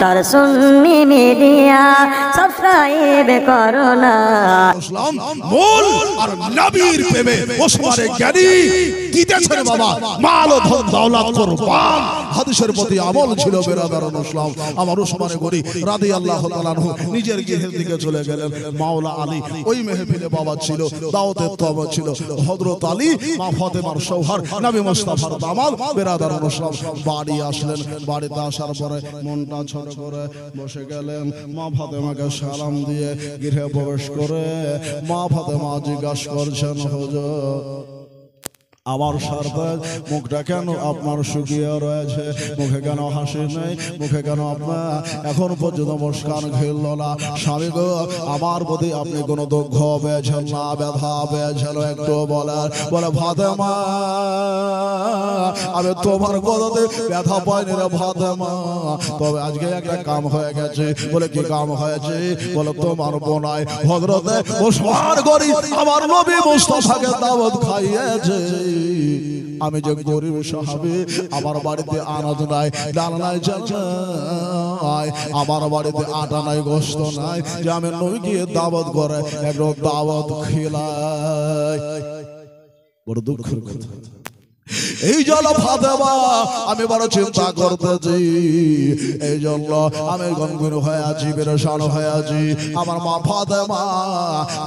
তোর সুন্নি media subscribe করো না। ইসলাম মূল আর নবীর প্রেমে ওসমানে জ্ঞানী দিতেছেন বাবা মাল ও ধন দৌলত কুরবান। হাদিসের প্রতি আমল ছিল বেরাদারান ইসলাম। আমার ওসমানে গনি রাদিয়াল্লাহু তাআলা আনহু নিজের গৃহের দিকে চলে গেলেন। মাওলা আলী ওই মেহফিলে বাবা ছিল, দাওয়াতের তবা ছিল। হযরত আলী মা ফাতেমার সৌহার নবী মুস্তাফার দামাদ বেরাদারান ইসলাম বাড়ি আসলেন। বাড়িতে আসার পরে মনটা ছোট করে বসে গেলেন। মা ফাতেমাকে সালাম দিয়ে গৃহে প্রবেশ করে মা ফাতেমা জিজ্ঞাসা করছেন, হুজুর আমার সরদার মুখটা কেন আপনার শুকিয়ে রয়েছে, মুখে কেন হাসি নেই, মুখে কেন আপনার এখন পর্যন্ত মুস্কান খেলল না? স্বামী গো, আমার প্রতি আপনি কোনো দুঃখ পেয়েছেন না, ব্যথা পেয়েছেন একটু বলেন? বলে ফাতেমা আমি তোমার কথাতে ব্যথা পাইনি রে ফাতেমা, তবে আজকে একটা কাম হয়ে গেছে। বলে কি কাম হয়েছে? বলে তোমার বোনাই হযরতে ওসমান গনি আমার নবী মুস্তাফাকে দাওয়াত খাইয়েছে। আমি যে গরিব সাহাবী, আমার বাড়িতে আনাজ নাই, ডাল নাই, চাল নাই, আমার বাড়িতে আটা নাই, গোশত নাই, যে আমি নবীকে দাওয়াত করে একটু দাওয়াত খিলাই। বড় দুঃখের কথা। এই জন্য ফাতেমা আমি বড় চিন্তা করতেছি, এই জন্য আমি গনগুন হয়ে আছি, পেরেশান হয়ে আছি। আমার মা ফাতেমা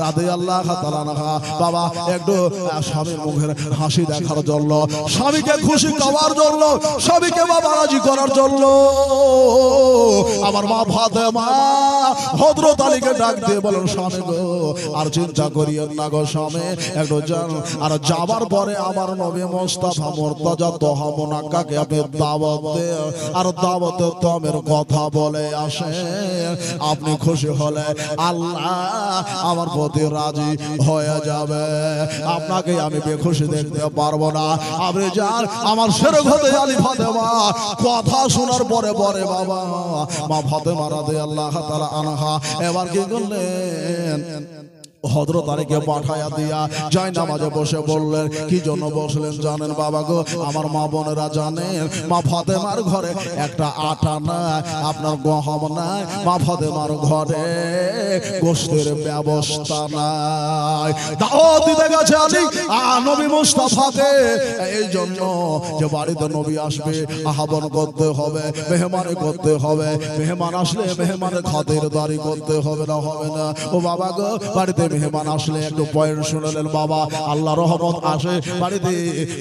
রাদিয়াল্লাহু তাআলা আনহা বাবা একটু স্বামীর মুখের হাসি দেখার জন্য, স্বামীকে খুশি করার জন্য, স্বামীকে বাবা রাজি করার জন্য আমার মা ফাতেমা হযরত আলীকে ডাক দিয়ে বলেন, স্বামী গো আর চিন্তা করিয়েন না গো স্বামী, একটু যান। আর যাবার পরে আমার নবী মুস্তাফা মুর্তজা তোহা মুনাক্কাকে আপনি দাওয়াত দেন, আর দাওয়াতে তোমের কথা বলে আসেন। আপনি খুশি হলে আল্লাহ আমার প্রতি রাজি হয়ে যাবে। আপনাকে আমি বেখুশি দেখতে পারবো না। আপনি যান। আমার শেরেক হতে আলী ফাতেমা কথা শোনার পরে পরে বাবা মা ফাতেমা রাদিয়াল্লাহু তাআলা আনহা এবার কি করলেন? হযরত আলীকে পাঠায়া দিয়া যায় নামাজে বসে বললেন। কি জন্য বসলেন জানেন বাবা গো? আমার মা বোনেরা জানেন মা ফাতেমার ঘরে একটা আটা নাই, আপনার গহম নাই, মা ফাতেমার ঘরে গোশতের ব্যবস্থা নাই। দাওয়াত দিতে গেছে আলী নবী মুস্তাফাকে, এই জন্য যে বাড়িতে নবী আসবে আহ্বান করতে হবে, মেহমানি করতে হবে। মেহমান আসলে মেহমানের খাতিরদারি করতে হবে, না হবে না? ও বাবা গো, বাড়িতে মেহমান আসলে একটু পয়েন্ট শুনলেন বাবা, আল্লাহ রহমত আসে বাড়িতে।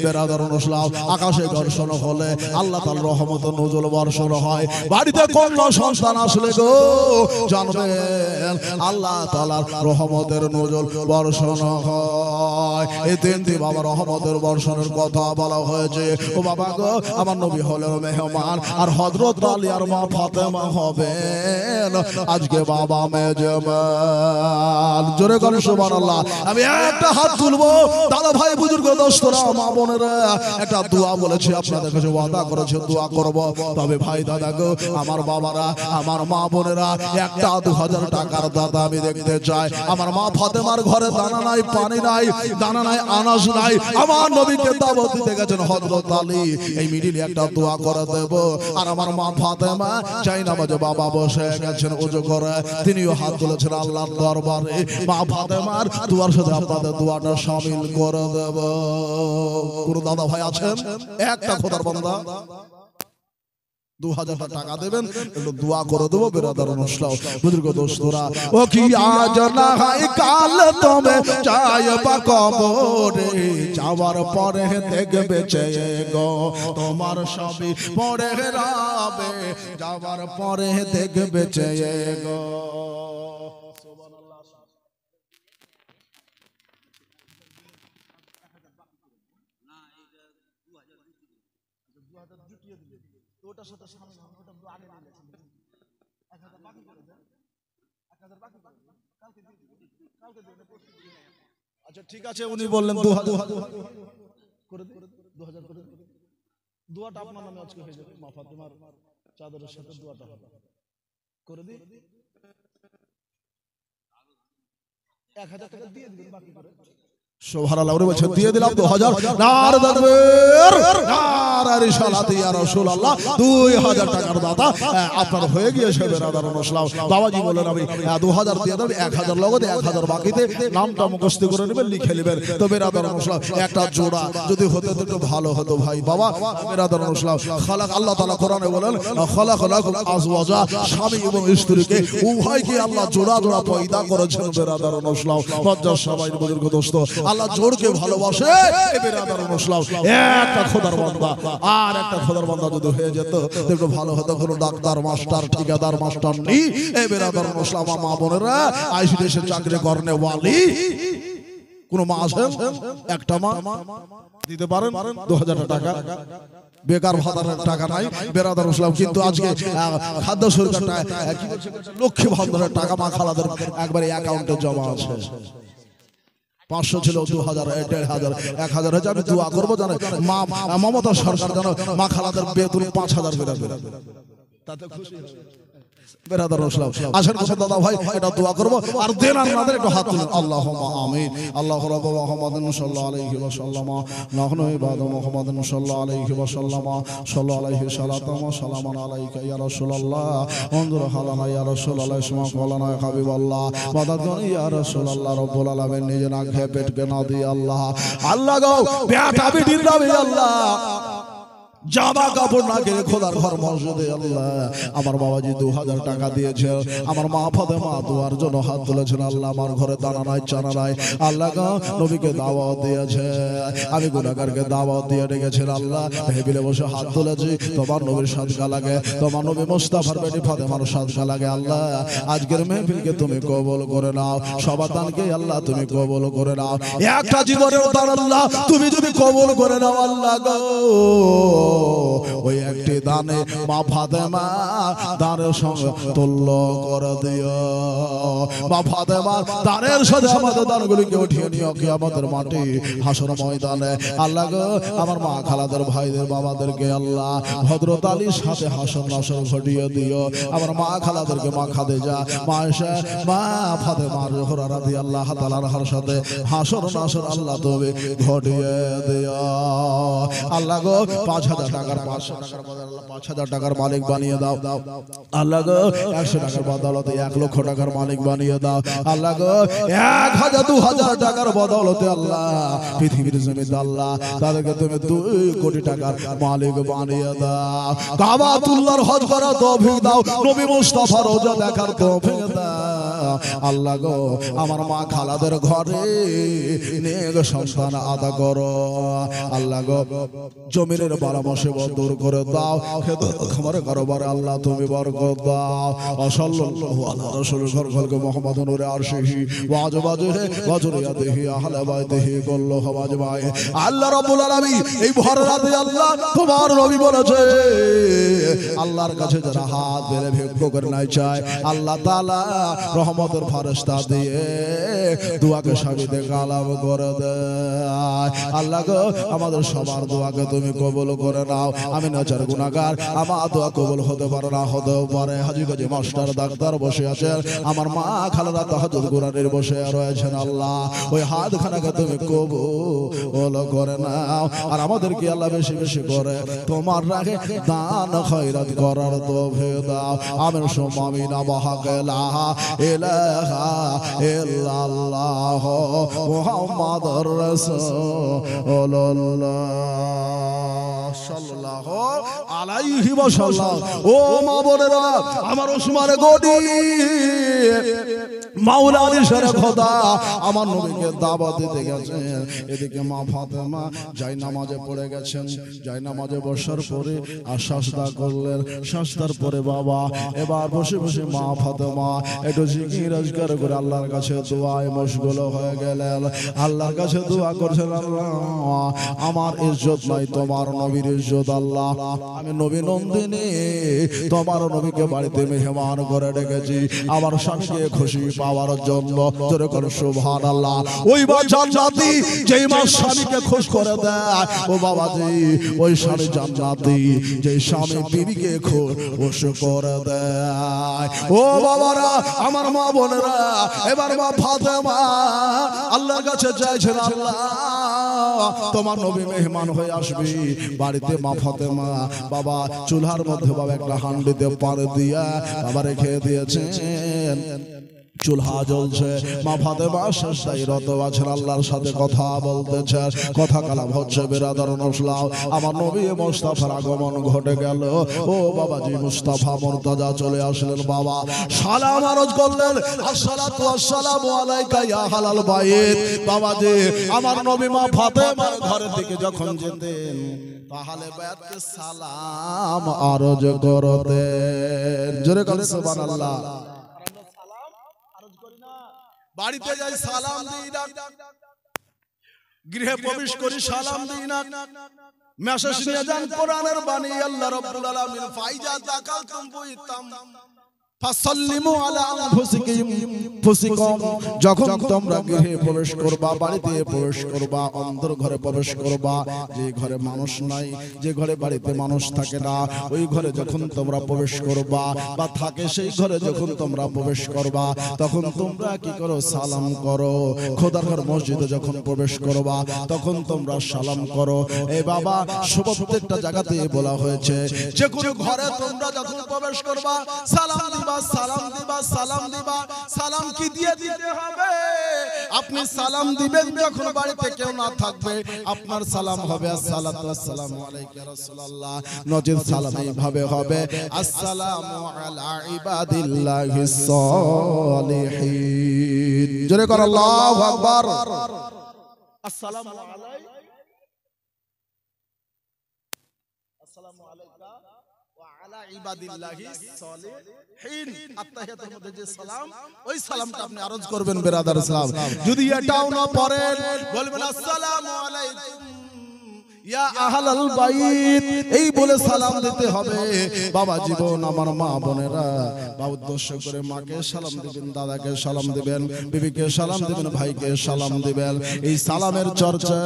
বেরাদারান ইসলাম আকাশে দর্শন হলে আল্লাহ তাআলার রহমত নজুল বর্ষণ হয়। বাড়িতে কন্যা সন্তান আসলে গো জানবেন আল্লাহ তাআলার রহমতের নজুল বর্ষণ হয়। এই তিনটি বাবা রহমতের বর্ষণের কথা বলা হয়েছে। ও বাবা গো, আমার নবী হলেন মেহমান, আর হযরত আলী আর মা ফাতেমা হবেন আজকে বাবা মেজবান। জোরে বলেন সুবহানাল্লাহ। আমি একটা হাত তুলবো, দাদা ভাই বুজুর্গ দোস্তরা মা বোনেরা, একটা দোয়া বলেছি আপনাদের কাছে, ওয়াদা করেছে দোয়া করব। তবে ভাই দাদা গো, আমার বাবারা, আমার মা বোনেরা, একটা 2000 টাকার দাদা আমি দেখতে চাই। আমার মা ফাতেমার ঘরে দানা নাই, পানি নাই, দানা নাই, আনাজ নাই। আমার নবীকে দাওয়াত দিতে গেছেন হযরত আলী, এই মিডিলে একটা দোয়া করে দেব। আর আমার মা ফাতেমা চাই নামাজে বাবা বসে গেছেন ওযু করে, তিনিও হাত তুলেছেন আল্লাহর দরবারে। মা ফাতেমার দোয়ার সাথে আপনাদের দোয়াটা শামিল করে দেব। কোন দাদা ভাই আছেন? একটা খোদার বান্দা 2000 টাকা দেবেন, একটু দোয়া করে দেবো। বেরাদারান ইসলাম বুজুর্গ দোস্তরা, ও কি আজ না হয় কাল তুমি যাইবা কবরে, যাওয়ার পরে দেখবে চেয়ে গো তোমার সবই পড়ে রবে, যাওয়ার পরে দেখবে চেয়ে গো। আচ্ছা ঠিক আছে, উনি বললেন 2000 করে দিন, 2000 করে দিন। দোয়াটা আপনার নামে আজকে হয়ে যাবে, মা ফাতেমার চাদরের সাথে দোয়াটা হবে, করে দিন। 1000 টাকা দিয়ে দিবেন বাকি করে। সুবহানাল্লাহ ওরে বলছে দিয়ে দিলাম 2000 নার তাকবীর নার রিসালাত ইয়া রাসূলুল্লাহ 2000 টাকার দাতা আপনার হয়ে গিয়েছে বেরাদার মুসলিম বাবাজি বলেন আমি 2000 দিয়ে দেব 1000 লগতে 1000 বাকিতে নামটা মুখস্থ করে নেবেন লিখে নেবেন তো বেরাদার মুসলিম একটা জোড়া যদি হতো তো একটু ভালো হতো ভাই বাবা বেরাদার মুসলিম খালাক আল্লাহ তাআলা কোরআনে বলেন খালাকালাকুম আজওয়াজা স্বামী এবং স্ত্রীকে উভয়কে আল্লাহ জোড়া জোড়া পয়দা করেছেন বেরাদার মুসলিম মজ্জার সবাই বুজুর্গ দোস্ত আল্লাহ জোরকে ভালোবাসে এ বেরাদার মুসলিম একটা খোদার বান্দা আর একটা খোদার বান্দা যদি হয়ে যেত একটু ভালো হতো কোনো ডাক্তার মাস্টার ঠিকাদার মাস্টার নেই এ বেরাদার মুসলিম মা বোনেরা আইসি দেশে চাকরি করনে ওয়ালি কোন মা আছেন একটা মা দিতে পারেন 2000 টাকা বেকার ভাতার টাকা নাই বেরাদার মুসলিম কিন্তু আজকে খাদ্য সরকারটা কি বলছে লক্ষ্মী ভান্ডারের টাকা মা খালাদের একবারে অ্যাকাউন্টে জমা আছে 500 ছিল 2000 1500 1000 হয়েছে আমি দোয়া করবো জানো মা মমতা সরকার জানো মা খালাদের বেতন 5000 করে দেবে তাতে খুশি বেরাদার মুসলিম আসেন কোথায় দাদা ভাই এটা দোয়া করব আর দেন আপনাদের একটু হাত তুলুন আল্লাহুম্মা আমিন আল্লাহু রাব্বু মুহাম্মাদিন সাল্লাল্লাহু আলাইহি ওয়া সাল্লাম নাহনু ইবাদু মুহাম্মাদিন সাল্লাল্লাহু আলাইহি ওয়া সাল্লাম সাল্লাল্লাহু আলাইহি সালাতাম ওয়া সালামান আলাইকা ইয়া রাসূলুল্লাহ আনজুর হালানা ইয়া রাসূলুল্লাহ ইসমা মাওলানা হাবিবাল্লাহ মাদাদুন ইয়া রাসূলুল্লাহ রাব্বুল আলামিন নিজে না খেয়ে পেটকে না দিয়ে আল্লাহ আল্লাহ গো বেটা বিটির নামে আল্লাহ জামা কাপড় না কিনে খোদার ঘর মসজিদে আল্লাহ আমার বাবাজি 2000 টাকা দিয়েছে আমার মা ফাতেমা দুয়ার জন্য হাত তুলেছেন আল্লাহ আমার ঘরে দানা নাই চানা নাই আল্লাহ গো নবীকে দাওয়াত দিয়েছে আমি গুনাহগারকে দাওয়াত দিয়ে ডেকেছেন আল্লাহ টেবিলে বসে হাত তুলেছি তোমার নবীর সাদকা লাগে তোমার নবী মুস্তাফার বেটি ফাতেমার সাদকা লাগে আল্লাহ আজকের মেহফিলকে তুমি কবুল করে নাও সবার দানকে আল্লাহ তুমি কবুল করে নাও একটা জীবনের দান আল্লাহ তুমি যদি কবুল করে নাও আল্লাহ গো ওই একটি দানে মা ফাতেমা দানের সঙ্গে তুল্য করে দিও মা ফাতেমা দানের সাথে আমাদের দানগুলিকে উঠিয়ে নিও কিয়ামতের মাটি হাসর ময়দানে আল্লাহ গো আমার মা খালাদের ভাইদের বাবাদেরকে আল্লাহ হযরত আলীর সাথে হাসর নাসর ঘটিয়ে দিও আমার মা খালাদেরকে মা খাদিজা মা আয়েশা মা ফাতেমা জোহরা রাদিয়াল্লাহু তাআলার সাথে হাসর নাসর আল্লাহ তুমি ঘটিয়ে দিও আল্লাহ গো 5000 টাকার 500 টাকার বদলে 5000 টাকার মালিক বানিয়ে দাও আল্লাহ গো 100 টাকার বদলতে 1 লক্ষ টাকার মালিক বানিয়ে দাও আল্লাহ গো 1000 2000 টাকার বদলতে আল্লাহ পৃথিবীর জমিনে আল্লাহ তাদেরকে তুমি 2 কোটি টাকার মালিক বানিয়ে দাও কাবাতুল্লাহর হজ করার তৌফিক দাও নবী মুস্তাফার রোজা দেখার তৌফিক দাও আল্লাহ গো আমার মা খালাদের ঘরে নেক সন্তান আদা করো আল্লাহ গো জমিনের বারামসে দূর করে দাও খামারে কারোবারে আল্লাহ তুমি বরকত দাও সাল্লাল্লাহু আলা রাসূলিল খলকে মুহাম্মাদুর নূরে আরশিহি ওয়া আজওয়াজিহি ওয়া যুররিয়াতিহি আহলে বাইতিহি কুল্লুহু আজমাইন আল্লাহ রাব্বুল আলামিন এই ভর রাতে আল্লাহ তোমার নবী বলেছে আল্লাহর কাছে যারা হাত বেড়ে ভিক্ষা করে নাই চায় আল্লাহ তাআলা রহমতের ফেরেশতা দিয়ে দোয়াকে সাবিতে কালাম করে দেয় আল্লাহ গো আমাদের সবার দোয়াকে তুমি কবুল করে নাও আমি নাচার গুনাহগার আমার দোয়া কবুল হতে পারে না হতেও পারে হাজী গাজী মাস্টার ডাক্তার বসে আছেন আমার মা খালারা তাহাজ্জুদ কোরআনের বসে রয়েছেন আল্লাহ ওই হাতখানাকে তুমি কবুল করে নাও আর আমাদেরকে আল্লাহ বেশি বেশি করে তোমার রাগে দান খয়রাত করার তৌফিক দাও আমিন সুম্মা আমিন বাহাক লা ইলাহা ইল্লাল্লাহ মুহাম্মাদুর রাসূলুল্লাহ সাল্লাল্লাহু আলাইহি ওয়াসাল্লাম ও মা বোনেরা আমার ওসমান গডি মাওলা আলী শরে খোদা আমার নবীকে দাওয়াত দিতে গেছেন এদিকে মা ফাতেমা যাই নামাজে পড়ে গেছেন যাই নামাজে বসার পরে আর সাজদা করলেন সাজদার পরে বাবা এবার বসে বসে মা ফাতেমা একটু জিকির আজকার করে আল্লাহর কাছে দোয়ায় মশগুল হয়ে গেলেন আল্লাহর কাছে দোয়া করছেন আল্লাহ আমার ইজ্জত নাই তোমার নবীর ইজ্জত আল্লাহ আমি নবী নন্দিনী তোমার নবীকে বাড়িতে মেহমান করে ডেকেছি আমার স্বামীকে খুশি পাওয়ার জন্য। জোরে করে সুবহানাল্লাহ। ওই মা জান্নাতি যেই মা স্বামীকে খুশ করে দেয়, ও বাবাজি ওই স্বামী জান্নাতি যেই স্বামী বিবিকে খুশ করে দেয়। ও বাবারা, আমার মা বোনেরা, এবার মা ফাতেমা আল্লাহর কাছে চাইছেন, আল্লাহ তোমার নবী মেহমান হয়ে আসবে বাড়িতে। মা ফাতেমা বাবা চুলার মধ্যে বাবা একটা হান্ডিতে পানি দিয়া বাবা রেখে দিয়েছেন। চুলহা জ্বলছে, মা ফাতেমা শেষদায়ী রত আছেন, আল্লাহর সাথে কথা বলতেছে। কথা কালাম হচ্ছে। বিরাদর নসলাও আমার নবী মুস্তাফার আগমন ঘটে গেল। ও বাবাজি মুস্তাফা মুর্তজা চলে আসলেন। বাবা সালাম আরজ করলেন, আসসালাতু আসসালামু আলাইকা ইয়া হালাল বাইত। বাবাজি আমার নবী মা ফাতেমার ঘরের দিকে যখন যেতেন তাহলে বাইতকে সালাম আরজ করতেন। জোরে করে সুবহানাল্লাহ। বাড়িতে যাই সালাম দিই না, গৃহে প্রবেশ করি সালাম দিই না। মেসেজ নিয়ে যান কোরআনের বাণী, আল্লাহ রাব্বুল আলামিন ফাইজা তাকালতুম বুইতাম ফাসাল্লিমু আলা আনফুসিকুম। যখন তোমরা গৃহে প্রবেশ করবা, বাড়িতে প্রবেশ করবা, অন্তর ঘরে প্রবেশ করবা, যে ঘরে মানুষ নাই, যে ঘরে বাড়িতে মানুষ থাকে না, ওই ঘরে যখন তোমরা প্রবেশ করবা বা থাকে সেই ঘরে যখন তোমরা প্রবেশ করবা, তখন তোমরা কি করো? সালাম করো। খোদার ঘর মসজিদে যখন প্রবেশ করবা তখন তোমরা সালাম করো। এই বাবা প্রত্যেকটা জায়গাতে বলা হয়েছে যে কোনো ঘরে তোমরা যখন প্রবেশ করবা সালাম দিবা, সালাম দিবা, সালাম দিবা। সালাম কি দিয়ে দিতে হবে? আপনি সালাম দিবেন যখন বাড়িতে কেউ না থাকবে, আপনার সালাম হবে আসসালাতু আসসালামু আলাইকা ইয়া রাসূলুল্লাহ। নজির সালাম এইভাবে হবে, আসসালামু আলা ইবাদিল্লাহিস সালিহিন। জোরে কর আল্লাহু আকবার। আসসালামু আলাইকা, আসসালামু আলাইকা ওয়া আলা ইবাদিল্লাহিস সালিহিন। আত্তাহিয়াতের মধ্যে যে সালাম, ওই সালামটা আপনি আরজ করবেন বিরাদার সালাম। যদি এটাও না পড়েন বলবেন আসসালামু আলাইকুম ইয়া আহলাল বাইত, এই বলে সালাম দিতে হবে। বাবা জীবন আমার মা বোনেরা বা উদ্দেশ্য করে মাকে সালাম দিবেন, দাদাকে সালাম দিবেন, বিবিকে সালাম দিবেন, ভাইকে সালাম দিবেন। এই সালামের চর্চা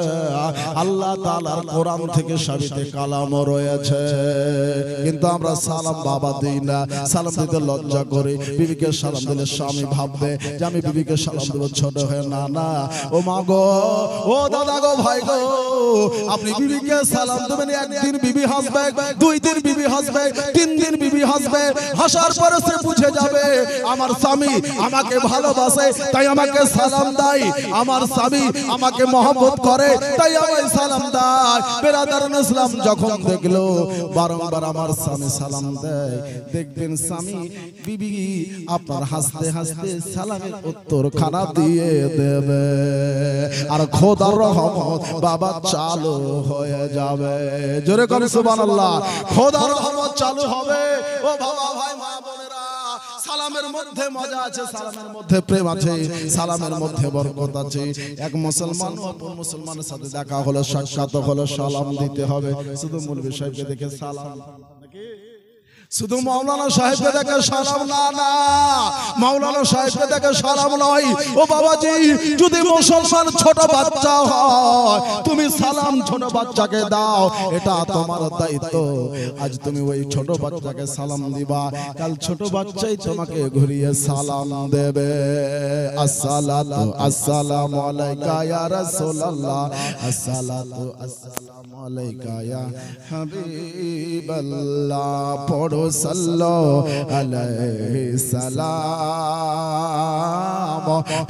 আল্লাহ তাআলার কোরআন থেকে সাবিতে কালাম রয়েছে, কিন্তু আমরা সালাম বাবা দিই না, সালাম দিতে লজ্জা করে। বিবিকে সালাম দিলে স্বামী ভাববে যে আমি বিবিকে সালাম দেব ছোট হয়ে। না না, ও মা গো, ও দাদা গো, ভাই গো, আপনি বিবিকে সালাম দেবেন। একদিন বিবি হাসবে, 2 দিন বিবি হাসবে, 3 দিন বিবি হাসবে। হাসার পরে সে বুঝে যাবে আমার স্বামী আমাকে ভালোবাসে তাই আমাকে সালাম দেয়, আমার স্বামী আমাকে মহব্বত করে তাই আমায় সালাম দেয়। বিরাদারান ইসলাম যখন দেখলো বারংবার আমার স্বামী সালাম দেয়, দেখবেন স্বামী বিবি আপনার হাসতে হাসতে সালামের উত্তর খানা দিয়ে দেবে, আর খোদার রহমত বাবা চালু হয়ে যাবে। জোরে করে সুবহানাল্লাহ। খোদার রহমত চালু হবে। ও বাবা, ভাই, মা বোনেরা, সালামের মধ্যে মজা আছে, সালামের মধ্যে প্রেম আছে, সালামের মধ্যে বরকত আছে। এক মুসলমান অপর মুসলমানের সাথে দেখা হলো, সাক্ষাৎ হলো, সালাম দিতে হবে। শুধু মৌলভী সাহেবকে দেখে সালাম নাকি? শুধু মাওলানা সাহেবকে দেখে সালাম না, না, মাওলানা সাহেবকে দেখে সালাম নয়। ও বাবাজি, যদি মুসলমান ছোট বাচ্চা হয় তুমি সালাম ছোট বাচ্চাকে দাও, এটা তোমার দায়িত্ব। আজ তুমি ওই ছোট বাচ্চাকে সালাম দিবা, কাল ছোট বাচ্চাই তোমাকে ঘুরিয়ে সালাম দেবে। আসসালাতু আসসালামু আলাইকা ইয়া রাসূলুল্লাহ, আসসালাতু আসসালামু আলাইকা ইয়া হাবিবাল্লাহ। পড়ো সাল্লাল্লাহু আলাইহি সালাম,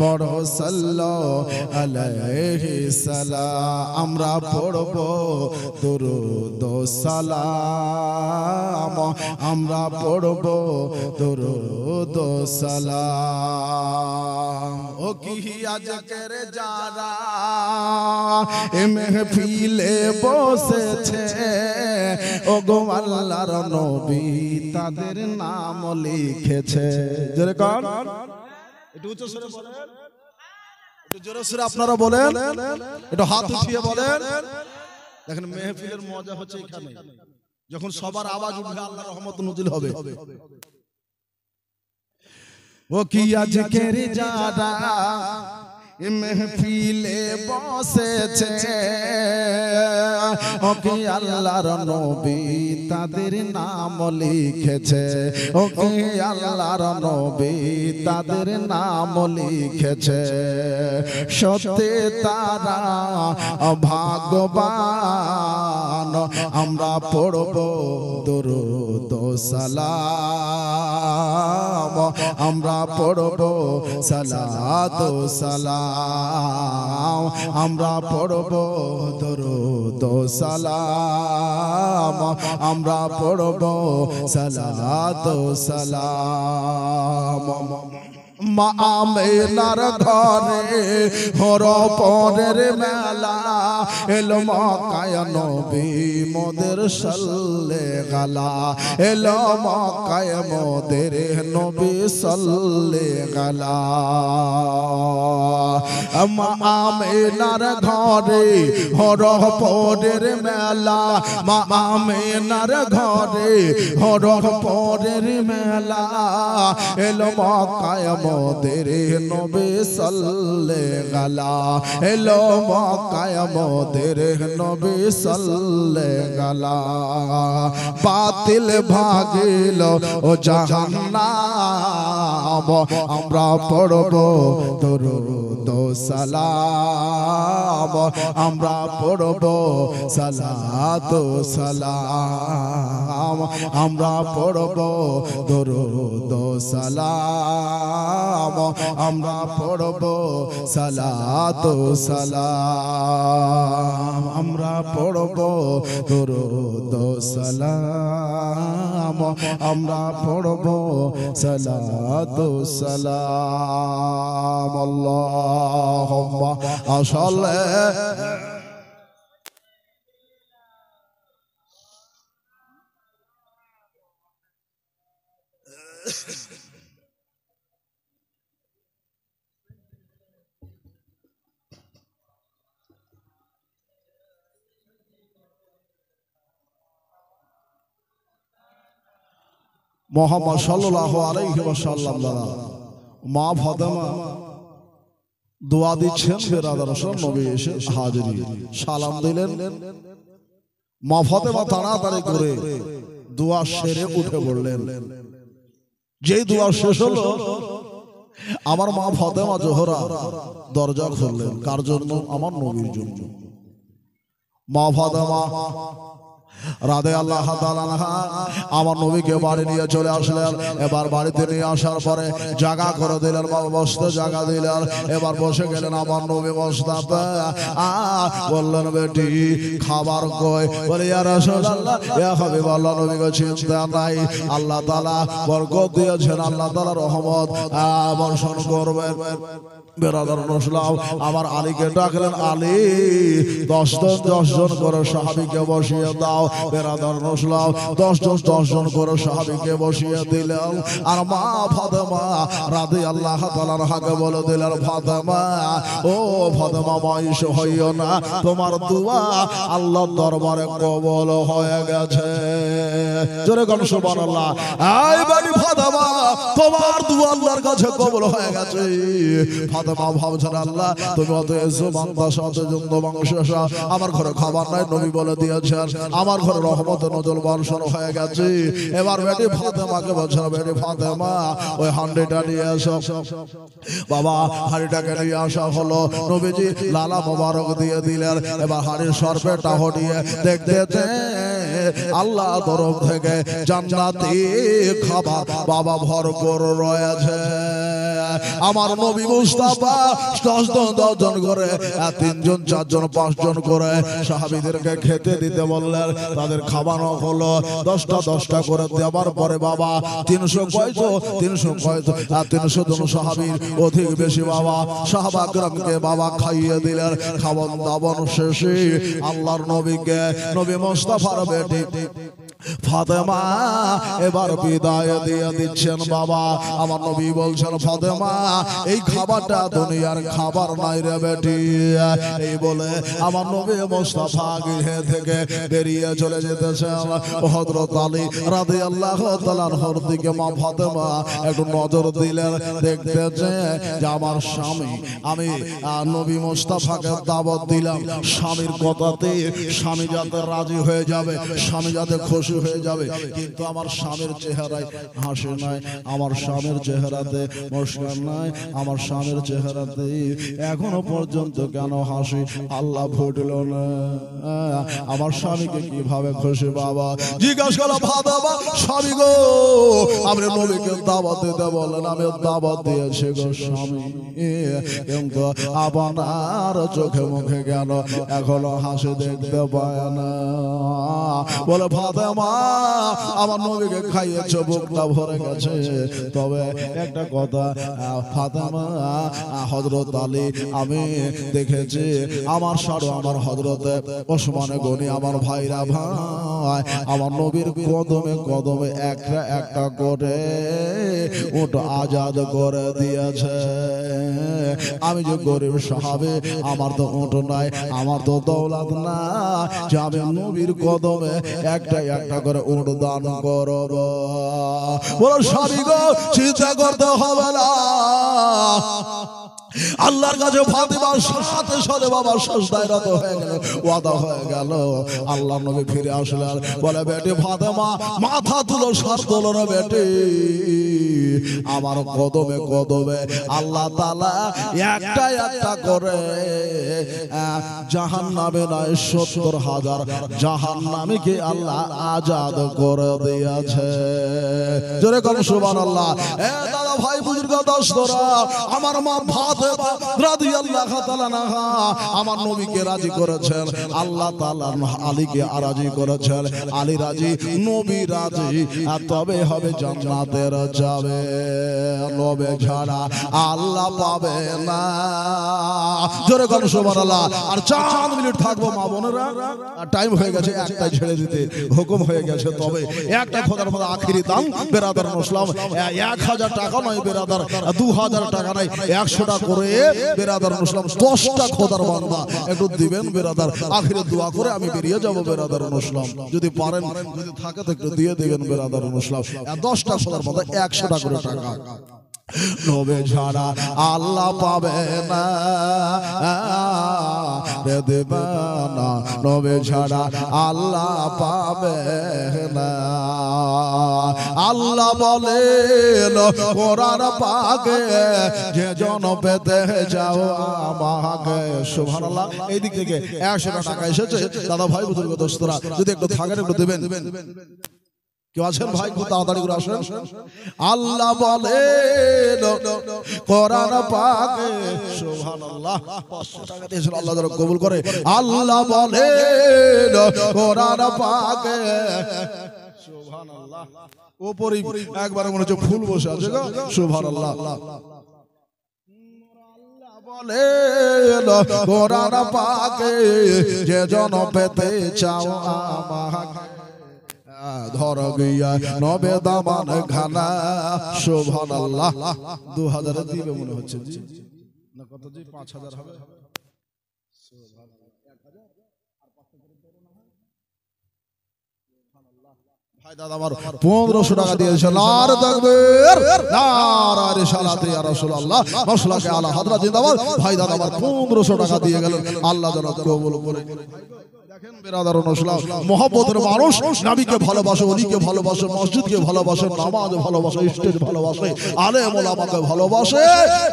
পড়ো সাল্লাল্লাহু আলাইহি সালাম। আমরা পড়বো দুরূদ ও সালাম, আমরা পড়বো দুরূদ ও সালাম। ও কি আজকের যারা এ মেহফিলে বসেছে, ও গো আল্লাহর নবী তাদের নাম লিখেছে। জোরে কোন, একটু উচ্চ স্বরে বলেন, একটু জোরে স্বরে আপনারা বলেন, একটু হাত উঠিয়ে বলেন। দেখেন মেহফিলের মজা হচ্ছে এখানে, যখন সবার আওয়াজ উঠবে আল্লাহর রহমত নজিল হবে। ও কি আজকের যারা মেহফিলে বসেছে ও কি আল্লাহর নবী তাদের নাম লিখেছে ও কি আল্লাহর নবী তাদের নাম লিখেছে সত্যি তারা ভাগ্যবান আমরা পড়ব দরুদ ও সালাম আমরা পড়ব সালাত ও সালাম আমরা পড়ব দরুদ ও সালাম আমরা পড়ব সালাত ও সালাম মা আমেনার ঘরে হর পরের মেলা এলো মক্কায় নবী মোদের সাল্লে গালা এলো মক্কায় মোদের নবী সাল্লে গালা মা আমেনার ঘরে হর পরের মেলা মা আমেনার ঘরে হর পরের মেলা এলো মক্কায় মোদের নবী সাল্লে গালা এলো মক্কায় মোদের নবী সাল্লে গালা বাতিল ভাগিল ও জাহান্নাম আমরা পড়ব দরুদ ও সালাম আমরা পড়ব সালাত ও সালাম আমরা পড়ব দরুদ ও সালাম আমরা পড়ব সালাত ও সালাম আমরা পড়ব দরুদ ও সালাম আমরা পড়ব সালাত ও সালাম আল্লাহুম্মা সাল্লি মুহাম্মদ সাল্লাল্লাহু আলাইহি ওয়াসাল্লাম দ্বারা মা ফাতেমা দোয়া দিচ্ছেন বেরাদার নবী এসে হাজিরি সালাম দিলেন মা ফাতেমা তাড়াতাড়ি করে দোয়া সেরে উঠে পড়লেন যেই দোয়া শেষ হলো আমার মা ফাতেমা জোহরা দরজা খুললেন কার জন্য আমার নবীর জন্য মা ফাতেমা রাদিয়াল্লাহু তাআলা আনহা আমার নবীকে বাড়ি নিয়ে চলে আসলেন এবার বাড়িতে নিয়ে আসার পরে জায়গা করে দিলেন বাবা বসতে জায়গা দিলেন এবার বসে গেলেন আমার নবী মুস্তাফা বললেন বেটি খাবার কই বলে ইয়া রাসূলুল্লাহ ইয়া হাবিবাল্লাহ নবীকে চিন্তা নাই আল্লাহ তাআলা বরকত দিয়েছেন আল্লাহ তাআলা রহমত বর্ষণ করবেন বেরাদার নসলাম আমার আলীকে ডাকলেন আলী 10 জন করে সাহাবীকে বসিয়ে দাও বেরাদার নসলাম 10 জন করে সাহাবীকে বসিয়ে দিলেন আর মা ফাতেমা রাদিয়াল্লাহু তাআলা আনহাকে বলে দিলেন ফাতেমা ও ফাতেমা মাইশ হইও না তোমার দোয়া আল্লাহর দরবারে কবুল হয়ে গেছে জোরে কোন সুবহানাল্লাহ এই বাড়ি ফাতেমা তোমার দোয়া আল্লাহর কাছে কবুল হয়ে গেছে ফাতেমা ভাবছেন আল্লাহ তুমি অত এসো বান্দা সাথে জন্য মাংস আমার ঘরে খাবার নাই নবী বলে দিয়েছেন আমার ঘরে রহমতের নজর বর্ষণ হয়ে গেছে এবার বেটি ফাতেমাকে বলছেন বেটি ফাতেমা ওই হান্ডিটা নিয়ে এসো বাবা হাঁড়িটাকে নিয়ে আসা হলো নবীজি লালা মোবারক দিয়ে দিলেন এবার হাঁড়ির সর্পেটা হটিয়ে দেখতে আল্লাহ তরফ থেকে জান্নাতি খাবার বাবা ভরপুর রয়েছে আমার নবী মুস্তাফা 10 জন করে 3 জন 4 জন 5 জন করে সাহাবীদেরকে খেতে দিতে বললেন তাদের খাওয়ানো হলো 10টা করে দেওয়ার পরে বাবা 300 জন সাহাবীর অধিক বেশি বাবা সাহাবা کرامকে বাবা খাইয়ে দিলেন খাওয়ান দাওয়ান শেষে আল্লাহর নবীকে নবী মুস্তাফার বেটি ফাতেমা এবার বিদায় দিয়ে দিচ্ছেন বাবা। আমার নবী বলছেন ফাতেমা এই খাবারটা দুনিয়ার খাবার নাই রে বেটি। এই বলে আমার নবী মুস্তাফা গৃহ থেকে বেরিয়ে চলে যেতেছেন। হযরত আলী রাদিয়াল্লাহু তাআলার দিকে মা ফাতেমা একটু নজর দিলেন, দেখতেছে যে আমার স্বামী, আমি নবী মুস্তাফাকে দাওয়াত দিলাম স্বামীর কথাতে স্বামী যাতে রাজি হয়ে যাবে, স্বামী যাতে খুশি হয়ে যাবে, কিন্তু আমার স্বামীর চেহারায় হাসি নাই, আমার স্বামীর চেহারাতে মুস্কান নাই, আমার স্বামীর চেহারাতে এখনো পর্যন্ত কেন হাসি আল্লাহ ফুটল না। আমার স্বামীকে কিভাবে খুশি বাবা জিজ্ঞাসা করলো ফাতেমা স্বামী গো আপনি নবীকে দাওয়াত দিতে বলেন, আমি দাওয়াত দিয়েছি গো স্বামী, কিন্তু আপনার চোখে মুখে কেন এখনো হাসি দেখতে পায় না। বলে ফাতেমা আমার নবীকে খাইয়েছো বুকটা ভরে গেছে, তবে একটা কথা ফাতেমা হযরত আলী আমি দেখেছি আমার সারো আমার হযরতে ওসমানে গনি আমার ভাইরা ভাই আমার নবীর কদমে কদমে একটা একটা করে উট আজাদ করে দিয়েছে। আমি যে গরিব সাহাবে আমার তো উট নাই, আমার তো দৌলত না যে আমি নবীর কদমে একটা একটা করে উট দান করব। বলো স্বামী গো চিন্তা করতে হবে না, আল্লাহর কাছে ফাতেমার সাথে সাথে বাবা সাজদায় রত হয়ে গেল, ওয়াদা হয়ে গেল। আল্লাহর নবী ফিরে আসলেন, বলে বেটি ফাতেমা মাথা তুলো, সার তোলো না বেটি, আমার কদমে কদমে আল্লাহ তাআলা একটা একটা করে জাহান্নামে নয় ৭০,০০০ জাহান্নামীকে আল্লাহ আজাদ করে দিয়েছে। জোরে বলো সুবহানাল্লাহ। এ দাদা ভাই বুজুর্গ দোস্তরা, আমার মা ফাতেমা রাদিয়াল্লাহু তাআলা আনহা আমার নবীকে রাজি করেছেন, আল্লাহ তাআলা আলীকে রাজি করেছেন, আলী রাজি নবী রাজি, তবে হবে জান্নাতের যাবে, নবে ছাড়া আল্লাহ পাবে না। জোরে বলো সুবহানাল্লাহ। আর 4 মিনিট থাকবো মা বোনেরা, টাইম হয়ে গেছে, একটাই ছেড়ে দিতে হুকুম হয়ে গেছে। তবে একটা খোদার মধ্যে আখিরি দাম বেরাদার মুসলিম 1000 টাকা নয় বেরাদার, 2000 টাকা নয়, 100 টাকা করে বেরাদার মুসলিম 10টা খোদার বান্দা একটু দিবেন বেরাদার, আখিরে দোয়া করে আমি বেরিয়ে যাব বেরাদার মুসলিম। যদি পারেন যদি থাকে তো একটু দিয়ে দিবেন বেরাদার মুসলিম। 10টা খোদার বান্দা 100 টাকা করে টাকা। নবে ছাড়া আল্লাহ পাবে না রে দেবানা, নবে ছাড়া আল্লাহ পাবে না। আল্লাহ বলেন কোরআন পাকে যে জন পেতে যাও আমাকে। সুবহানাল্লাহ। এই দিক থেকে 100 টাকা এসেছে দাদা ভাই বুজুর্গ দোস্তরা, যদি একটু থাকেন একটু দেবেন। কেউ আছেন ভাই খুব তাড়াতাড়ি করে আসেন। আল্লাহ বলেন কোরআন পাকে, সুবহানাল্লাহ 500 টাকা দিয়েছেন, আল্লাহ যেন কবুল করে। আল্লাহ বলেন কোরআন পাকে, সুবহানাল্লাহ ওপরে একবারে মনে হচ্ছে ফুল বসে আছে গো, সুবহানাল্লাহ। বলেন কোরআন পাকে যে জন পেতে চাও আমাকে, ধর গিয়া নবে দামান খানা। সুবহানাল্লাহ। 2000 দিবে মনে হচ্ছে জি না, কত জি 5000 হবে। ভাই দাদা আমার 1500 টাকা দিয়েছে। নারে তাকবীর, নারে রিসালাত ইয়া রাসূলুল্লাহ, মাসলাকে আলা হযরত জিন্দাবাদ। ভাই দাদা আমার 1500 টাকা দিয়ে গেলেন, আল্লাহ যেন কবুল করে। দেখেন বেরাদার মুসলিম, মহব্বতের মানুষ নবীকে ভালোবাসে, ওলিকে ভালোবাসে, মসজিদকে ভালোবাসে, নামাজ ভালোবাসে, স্টেজ ভালোবাসে, আলেম ওলামাকে ভালোবাসে।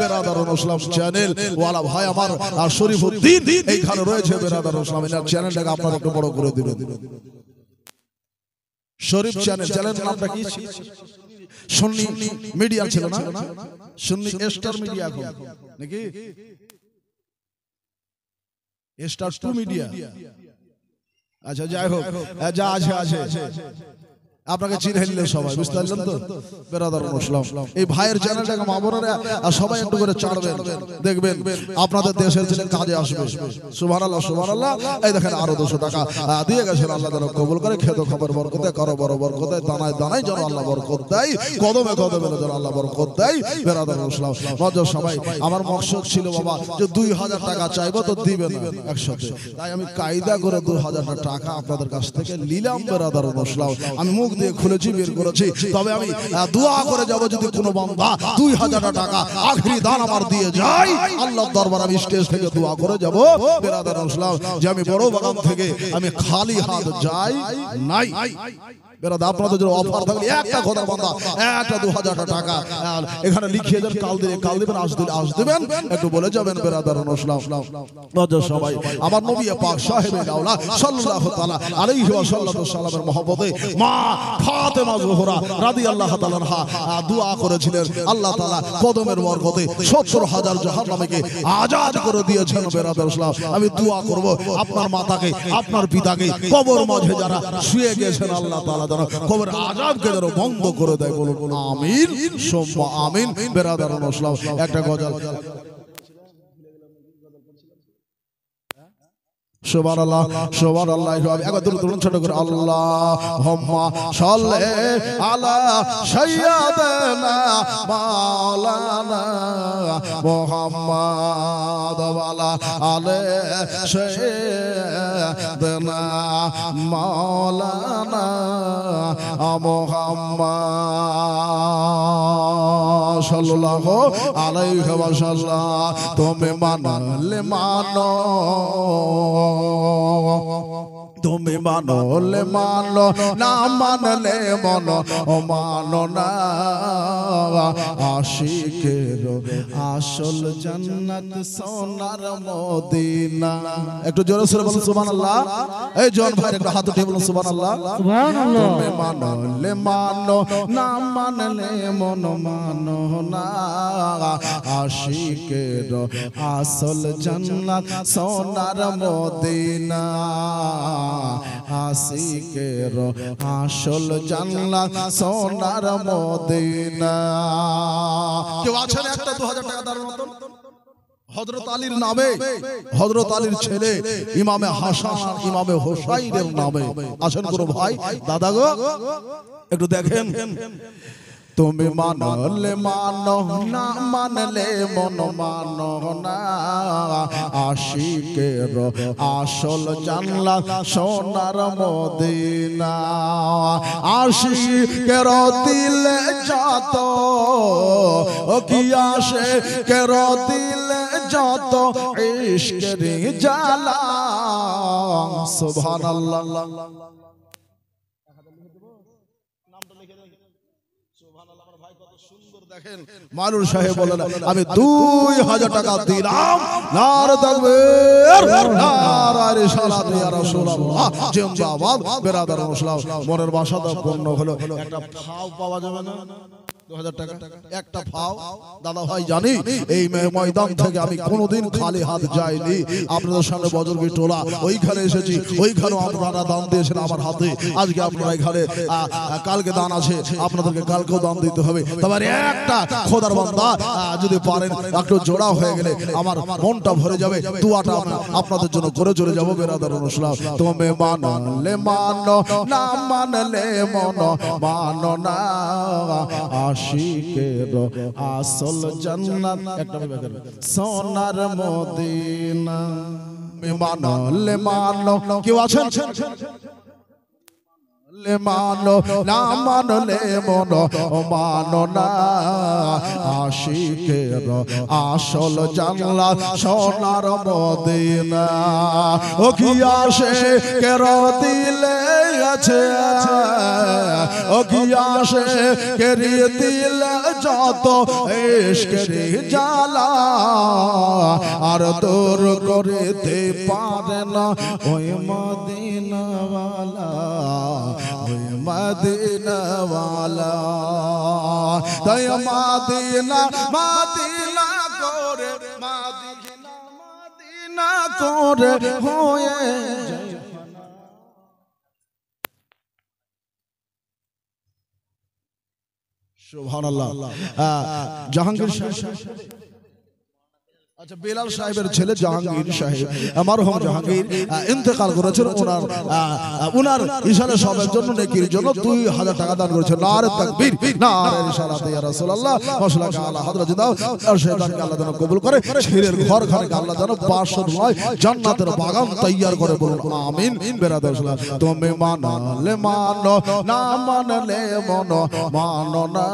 বেরাদার মুসলিম চ্যানেল ওয়ালা ভাই আমার আর শরীফউদ্দিন এইখানে রয়েছে। বেরাদার মুসলিম এর চ্যানেলটাকে আপনারা একটু বড় করে দিবেন। শরীফ চ্যানেল, চ্যানেলের নামটা কি? সুন্নি মিডিয়া ছিল না, সুন্নি স্টার মিডিয়া এখন নাকি স্টার 2 মিডিয়া। আচ্ছা যাই হোক, যা আছে আছে আপনাকে চিনে নিলেন সবাই, বুঝতে পারলেন তো বেরাদার মুসলিম। এই ভাইয়ের চ্যানেলটাকে মা বোনেরা সবাই একটু করে চাড়বেন, দেখবেন আপনাদের দেশের ছেলে কাজে আসবে। সুবহানাল্লাহ সুবহানাল্লাহ। এই দেখেন আরো 200 টাকা দিয়ে গেছেন, আল্লাহ যেন কবুল করে, খেত খবর বরকতে, করো বড় বরকতে, দানায় দানায় যেন আল্লাহ বরকত দেয়, কদমে কদমে যেন আল্লাহ বরকত দেয়। বেরাদার মুসলিম মজার সবাই, আমার মকসদ ছিল বাবা যে 2000 টাকা চাইবো তো দিবেন না একসাথে, তাই আমি কায়দা করে 2000 টাকা আপনাদের কাছ থেকে নিলাম। বেরাদার মুসলিম আমি মুখ দিয়ে খুলেছি, বের করেছি, তবে আমি দোয়া করে যাব যদি কোনো বান্দা 2000 টাকা আখরি দান আমার দিয়ে যায়, আল্লাহর দরবারে আমি স্টেজ থেকে দোয়া করে যাব বেরাদার মুসলিম যে আমি বড় বাগান থেকে আমি খালি হাত যাই নাই। বেরাদা আপনাদের জন্য অফার থাকলে একটা খোদার বান্দা একটা 2000 টাকা এখানে লিখিয়ে দেন, কাল দিবেন, আজ দিবেন, একটু বলে যাবেন বেরাদার মুসলিম। নজর সবাই আমার নবী পাক সাহেবে আওলা সাল্লাল্লাহু তাআলা আলাইহি ওয়াসাল্লামের মহব্বতে মা ফাতেমা জোহরা রাদিয়াল্লাহু তাআলা আনহা দোয়া করেছিলেন, আল্লাহ তাআলা কদমের বরকতে 70000 জাহান্নামীকে আজাদ করে দিয়েছেন। বেরাদার মুসলিম আমি দোয়া করব আপনার মাতাকে, আপনার পিতাকে কবর মাঝে যারা শুয়ে গেছেন, আল্লাহ তাআলা কবর আযাবকে যেন বন্ধ করে দেয়, বলুন আমিন সুম্মা আমিন। বেরাদার মুসলিম একটা গজল সুবহানাল্লাহ সুবহানাল্লাহ, একবার দুরূদ ছোট করে আল্লাহুম্মা সাল্লি আলা সাইয়্যিদিনা মাওলানা মুহাম্মদ ওয়া আলা আলি সাইয়্যিদিনা মাওলানা মুহাম্মদ সাল্লাল্লাহু আলাইহি ওয়াসাল্লাম। তুমি মানলে মানো, তুমি মানলে মানো, না মানলে মনো মানো না, আশিকের আসল জান্নাত সোনার মদিনা। একটু জোরে সরে বলুন সুবহানাল্লাহ। এই জন ভাই একটু হাত উঠিয়ে বলুন সুবহানাল্লাহ সুবহানাল্লাহ। তুমি মানলে মানো, না মানলে মনো মানো না, আশিকের আসল জান্নাত সোনার মদিনা, আশিকের আসল জান্নাত সোনার মদিনা। কেউ আছেন একটা 2000 টাকা দেওয়ার মতন? হযরত আলীর নামে, হযরত আলীর ছেলে ইমামে হাসান আর ইমামে হোসাইনের নামে আছেন কোন ভাই? দাদা গো একটু দেখেন। তুমি মানলে মানো, না মানলে মন মানো না, আশিকের আসল জান্নাত সোনার মদিনা, আশিকের দিলে যত ও কি আসে কের দিলে যত ইশকের জ্বালা। সুবহানাল্লাহ। মানুষ সাহেব বলেন আমি 2000 টাকা দিলাম, নারে তাকবীর নারে সালাত ইয়া রাসূলুল্লাহ জিন্দাবাদ। বেরাদার মুসলিম মনের বাসাটা পূর্ণ হলো। একটা ফাও পাওয়া যাবে না? 2000 টাকা একটা ফাও। দাদা ভাই জানি এই ময়দান থেকে আমি কোনোদিন খালি হাত যাইনি, আপনাদের সামনে বজরগি টোলা ওইখানে এসেছি, ওইখানেও আপনারা দান দিয়েছেন আমার হাতে, আজকে আপনারা এখানে কালকে দান আছে, আপনাদেরকে কালকেও দান দিতে হবে। তবে একটা খোদার বান্দা যদি পারেন একটু জোড়া হয়ে গেলে আমার মনটা ভরে যাবে, দোয়াটা আপনাদের জন্য করে চলে যাবো। বেরাদার মুসলিম তুমি মানলে মানো, না মানলে মন মানো না, আশিকের আসল জান্নাত একটা সোনার মদিনা। মানলে মানো, কেউ আছেন? মানো না মানলে মন মানো না, আশিকের আসল জান্নাত সোনার মদিনা, ও কি আসে কের দিলে আছে, ও কি আসে কের দিলে যত ইশকের জ্বালা, আর দূর করতে পারে না ওই মদিনাওয়ালা, ওই মদিনাওয়ালা। তাই মদিনা মদিনা করে, মদিনা মদিনা করে হয়ে যায়। সুবহানাল্লাহ। জাহাঙ্গীর সাহেব, আচ্ছা বেলাল সাহেবের ছেলে জাহাঙ্গীর সাহেব, মরহুম জাহাঙ্গীর ইন্তেকাল করেছেন। ওনার ইশারা সবের জন্য নেকির জন্য 2000 টাকা দান করেছেন। নারে তাকবীর, নারে রিসালাত ইয়া রাসূলুল্লাহ, মাশাআল্লাহ আলা হযরত দাও। আর শয়তানকে আল্লাহ যেন কবুল করে, ছেলের ঘর খানে আল্লাহ যেন 500 নয় জান্নাতের বাগান তৈয়ার করে, বলুন আমিন। বেরাদার সালাম, তুমি মানলে মানো, না মানলে মনো মানো না,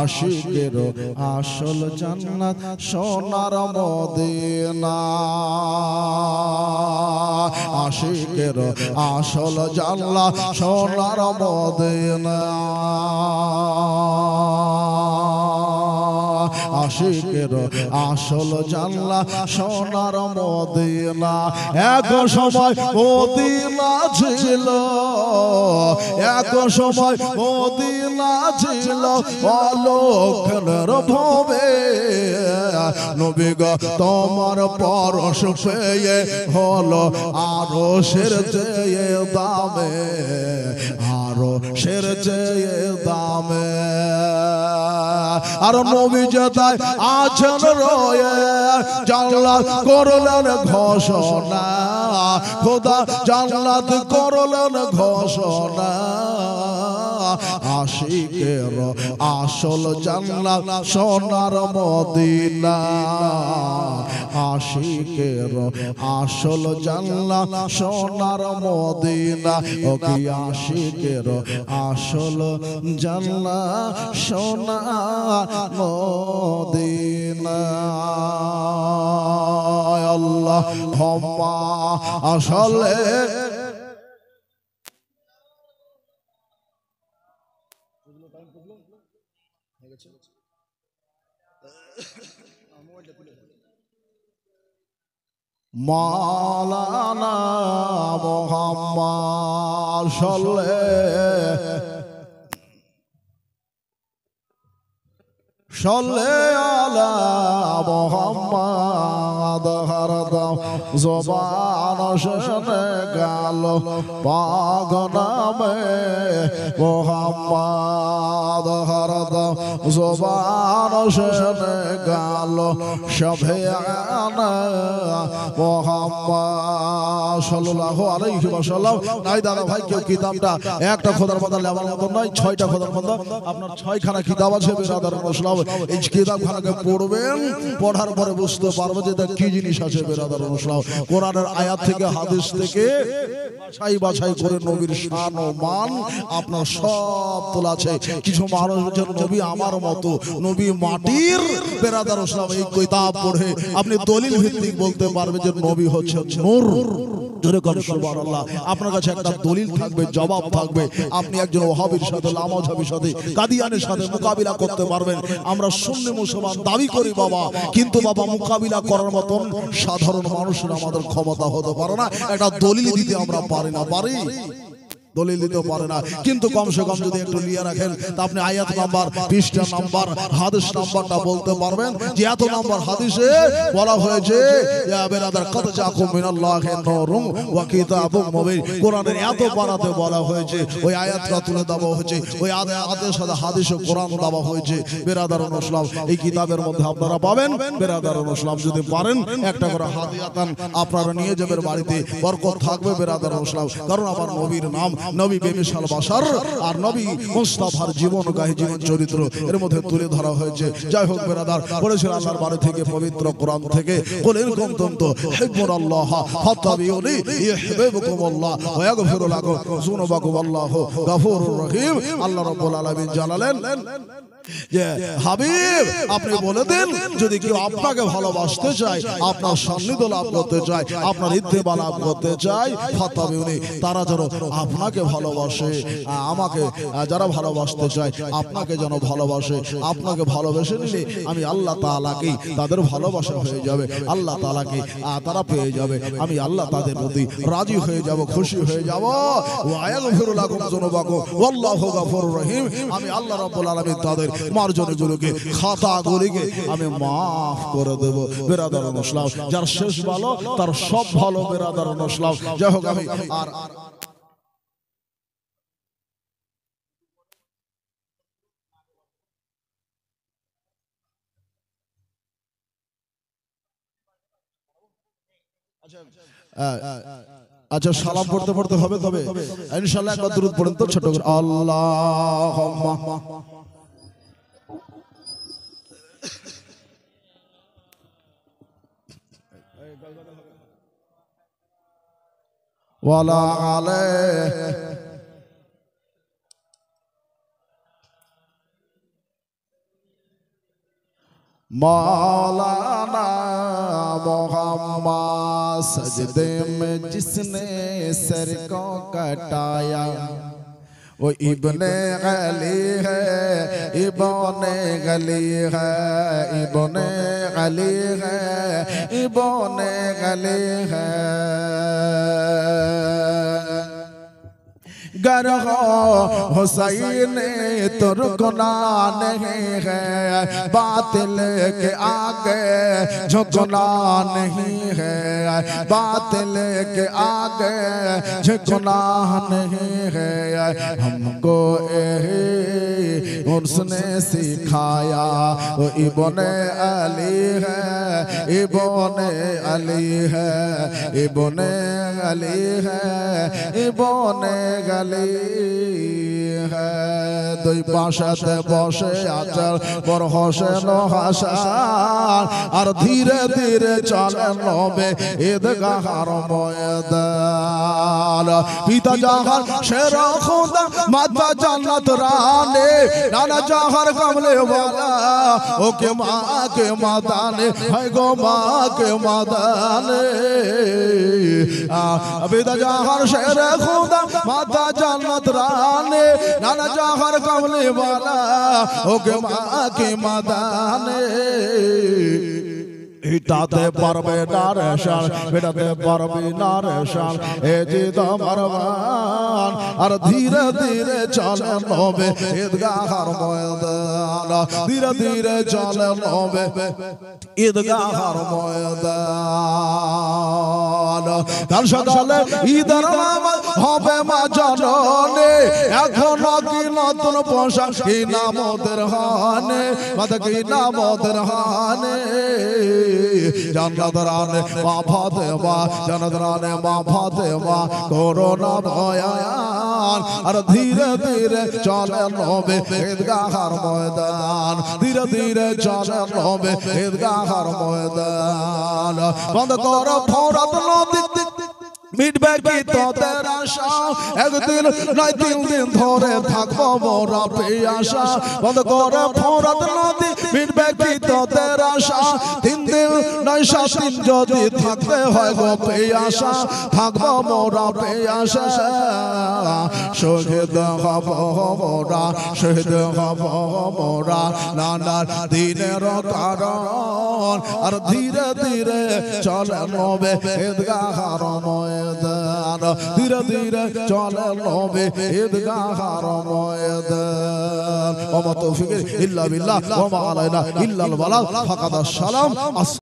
আশিকের আসল জান্নাত সোনার মদিনা, আশিকের আসল জান্নাত সোনার মদিনা, আশিকের আসল জান্নাত সোনার মদিনা। এক সময় মদিনা ছিল, এক সময় মদিনা ছিল অলক্ষণের ভবে, নবী গো তোমার পরশ পেয়ে হলো আরো সের চেয়ে দামে, আরো সের চেয়ে দামে। আর নবী যেতায় আছেন রয়ে, জান্নাত করলেন ঘোষণা, খোদা জান্নাত করলেন ঘোষণা, আশিকের আসল জান্নাত সোনার মদিনা, আশিকের আসল জান্নাত সোনার মদিনা, ও কি আশিকের আসল জান্নাত সোনার মদিনা। আল্লাহুম্মা আসলে মাওলানা মুহাম্মদ সাল্লাল্লাহু আলা মুহাম্মদ, হরদম জবান শুনে গেল পাক নামে মুহাম্মদ, হরদম জবান শুনে গেল শাফিয়ানা মুহাম্মদ সাল্লাল্লাহু আলাইহি ওয়াসাল্লাম। নাই দাদা ভাই, কেউ কিতাবটা একটা খোদার মতো লেবার মতো নয়, 6টা খোদার মতো আপনার 6খানা কিতাব আছে। বেরাদার মুসলিম, এই কিতাবখানাকে পড়বেন, পড়ার পরে বুঝতে পারবে যে এটা কি জিনিস আছে। বেরাদার মুসলিম, কোরআনের আয়াত থেকে হাদিস থেকে বাছাই বাছাই করে নবীর শান ও মান আপনার সব তোলা আছে। কিছু মানুষ বলছেন নবী আমার মতো, নবী মাটির। বেরাদার মুসলিম, এই কিতাব পড়ে আপনি দলিল ভিত্তিক বলতে পারবে যে নবী হচ্ছে নূর। জোরে করে সুবহানাল্লাহ। আপনার কাছে একটা দলিল থাকবে, জবাব থাকবে, আপনি একজন ওহাবীর সাথে, লামাজহাবির সাথে, কাদিয়ানের সাথে মোকাবিলা করতে পারবেন। আমরা সুন্নি মুসলমান দাবি করি বাবা, কিন্তু বাবা মোকাবিলা করার মতন সাধারণ মানুষের আমাদের ক্ষমতা হতে পারে না। একটা দলিল দিতে আমরা পারি না, পারি দলিল দিতে পারে না, কিন্তু কমসে কম যদি একটু নিয়ে রাখেন তা আপনি আয়াত নাম্বার, পৃষ্ঠা নাম্বার, হাদিস নাম্বারটা বলতে পারবেন যে এত নাম্বার হাদিসে বলা হয়েছে ইয়া বেরাদার কদ জাকুম মিনাল্লাহি নূরুন ওয়া কিতাবুম মুবিন। কোরআনের এত পারাতে বলা হয়েছে, ওই আয়াতটা তুলে দেওয়া হয়েছে, ওই আয়াতের সাথে হাদিসে কোরআন দেওয়া হয়েছে। বেরাদার মুসলিম, এই কিতাবের মধ্যে আপনারা পাবেন। বেরাদার মুসলিম, যদি পারেন একটা করে হাদিয়াতান আপনারা নিয়ে যাবেন বাড়িতে, বরকত থাকবে। বেরাদার মুসলিম, কারণ আমার নবীর নাম, নবী বেমিসাল বাশার, আর নবী মুস্তাফার জীবন গাহি, জীবন চরিত্র এর মধ্যে তুলে ধরা হয়েছে। যাই হোক বেরাদার, পড়েছিল আল্লাহর বাড়ি থেকে, পবিত্র কোরআন থেকে, কুল ইন কুনতুম তুহিব্বুনাল্লাহ ফাত্তাবিউনি ইউহিব্বুকুমুল্লাহ ওয়া ইয়াগফিরু লাকুম যুনুবাকুম আল্লাহু গফুরুর রহিম। আল্লাহ রাব্বুল আলামিন জানালেন যে হাবিব আপনি বলে দেন, যদি কেউ আপনাকে ভালোবাসতে চায়, আপনার সান্নিধ্য লাভ করতে চায়, আপনার ইত্তেবা লাভ করতে চায়, ফাত্তাবিউনি, তারা যেন আপনাকে ভালোবাসে। আমাকে যারা ভালোবাসতে চায়, আপনাকে যেন ভালোবাসে। আপনাকে ভালোবেসে নিলে আমি আল্লাহ তাআলাকে তাদের ভালোবাসা হয়ে যাবে, আল্লাহ তাআলাকে তারা পেয়ে যাবে, আমি আল্লাহ তাদের প্রতি রাজি হয়ে যাব, খুশি হয়ে যাব। ওয়া ইয়াগফিরু লাকুম যুনুবাকুম ওয়াল্লাহু গফুরুর রহিম। আমি আল্লাহ রাব্বুল আলামিন তাদের মার্জনাগুলোকে, খাতাগুলোকে আমি মাফ করে দেব। বেরাদার মুসলিম, যার শেষ ভালো তার সব ভালো। বেরাদার মুসলিম, যাই হোক আমি আর আচ্ছা সালাম পড়তে পড়তে হবে, তবে ইনশাআল্লাহ একবার দুরূদ পড়েন তো ছোট করে। আল্লাহুম্মা ওয়ালা আলাইহি मौलाना मोहम्मद सजदे में जिसने सर को कटाया वो इब्ने अली है, इब्ने अली है, इब्ने अली है, इब्ने अली है। गर हो हुसैन तुरकुना नहीं है, बातिल के आगे झुकना नहीं है, बातिल के आगे झुकना नहीं है। हमको उसने सिखाया वो इब्ने अली है, इब्ने अली है, इब्ने अली है, इब्ने अली है। দুই পাশে বসে আচার বড় হোসেন হাসান, আর ধীরে ধীরে চলেন নবে ঈদগাহর ময়দান। পিতা জাহান শের খুদা মাতা জান্নাত রানে, নানা জাহার কমলে ওয়ালা ওকে মা কে মাদানে, হয় গো মা কে মাদানে। পিতা জাহান শের খুদা মাতা জান্নাত রানে, নানা জাহার কমলে वाला ওকে মা কে মাদানে। ইটাতে পারবে না রে শান, বেটাতে পারবে না রে শান, এ জিদ মারবান। আর ধীরে ধীরে চলে নবে ঈদগাহর ময়দান, ধীরে ধীরে চলে নবে ঈদগাহর ময়দান। কাল সকালে ঈদের নামাজ হবে মা জননে, এখনো কি নতুন পোশাক কি নাম ওদের হানে, মাথা কি নাম ওদের হানে। জান্নাত রানে মা ফাতেমা, জান্নাত রানে মা ফাতেমা করোনা ভয়ান। আর ধীরে ধীরে চলে নবে ঈদগাহর ময়দান, ধীরে ধীরে চলে নবে ঈদগাহর ময়দান। বন্ধ করো ফরত নদী মিটবে কি তোদের আশা, একদিন নয় 3 দিন ধরে থাকবো মোরা পিয়াসা। বন্ধ করে ফোরাত নদী মিটবে কি তোদের আশা, 3 দিন নয় 7 দিন যদি থাকতে হয় গো পিয়াসা, থাকবো মোরা পিয়াসা। শহীদ হব মোরা, শহীদ হব মোরা নানা দিনের কারণ। আর ধীরে ধীরে চলে নবে ঈদগাহর ময়দান, ধীরে ধীরে চলে নবে ঈদগাহর ময়দান। ওয়া মা তৌফিক ইল্লা বিল্লাহ ওয়া মা আলাইনা ইল্লাল বালাগ। ফাকাদ আসসালাম।